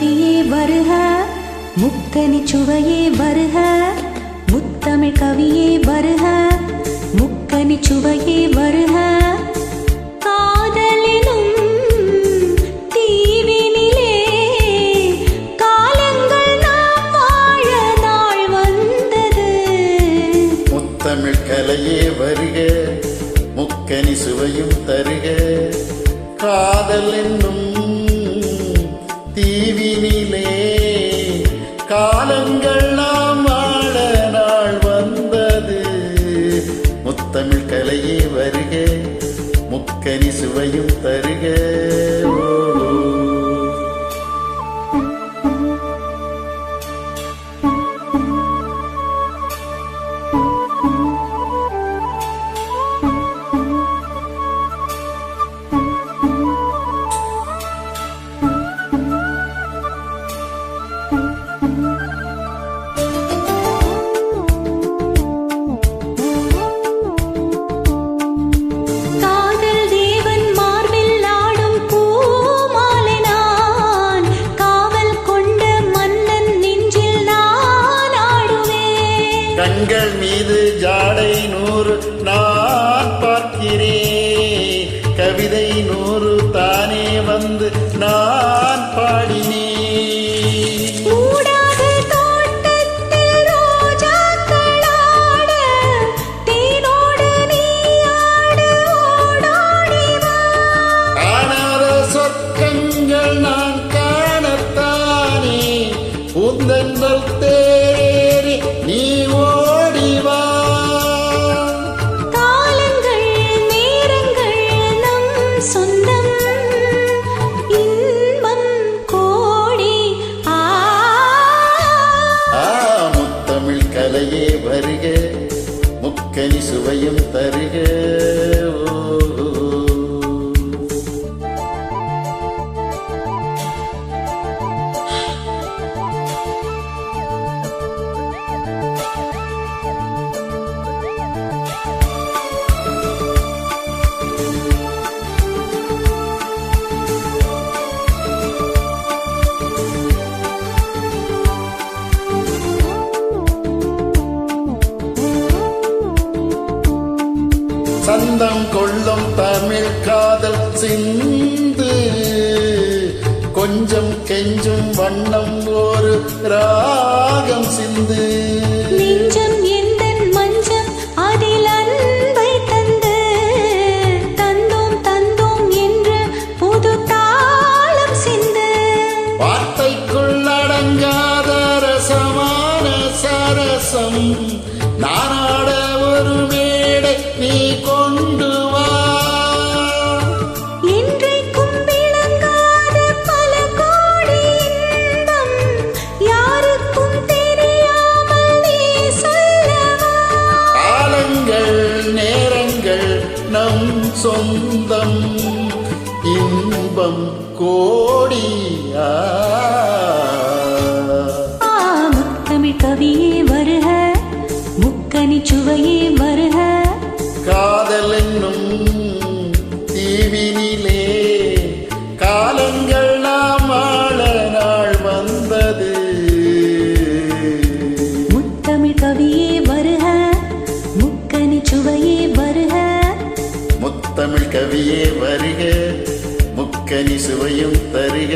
கவியே வருக, முக்கனி சுவையே வருக. முத்தமிழ் கவியே வருக, முக்கனி சுவையே வருக. காதலினும் தீவினிலே காலங்கள் நாம் வாழ நாள் வந்தது. முத்தமிழ் கலையே வருக, முக்கனி சுவையும் தருக. காதல் என்னும் தீவினிலே காலங்கள் நாம் வாழ நாள் வந்தது. முத்தமிழ் கலையே வருக, முக்கனி சுவையும் தருக. கண்கள் மீது ஜாடை 100 நான் பார்க்கிறேன். கவிதை 100 தானே வந்து நான் பாடினேன். காணாத சொர்க்கங்கள் நான் காணத்தானே உந்தங்கள் தேறி நீ ஓடிவா. காலங்கள் நேரங்கள் நம் சொந்தம், இன்பம் கோடி. முத்தமிழ் கலையே வருக, முக்கனி சுவையும் தருக. சந்தம் கொள்ளும் தமிழ் காதல் சிந்து, கொஞ்சம் கெஞ்சும் வண்ணம் ஒரு ராகம் சிந்து. நெஞ்சம் எந்தன் மஞ்சம் அதில் அன்பை தந்து, தந்தோம் தந்தோம் என்ற புது தாளம் சிந்து. வார்த்தைக்குள் அடங்காத ரசமான சரசம் நானாட ஒரு மேடை நீ கொண்டு வா. என்றைக்கும் விளங்காத பல கோடி இன்பம் யாருக்கும் தெரியாமல் நீ சொல்லவா. காலங்கள் நேரங்கள் நம் சொந்தம், இன்பம் கோடியா. முத்தமிழ் கவியே வருக, முக்கனி சுவையே வருக. காதல் என்னும் தீவினிலே காலங்கள் நாம் வாழ நாள் வந்தது. முத்தமிழ் கவியே வருக, முக்கனி சுவையே வருக. முத்தமிழ் கவியே வருக, முக்கனி சுவையும் தருக.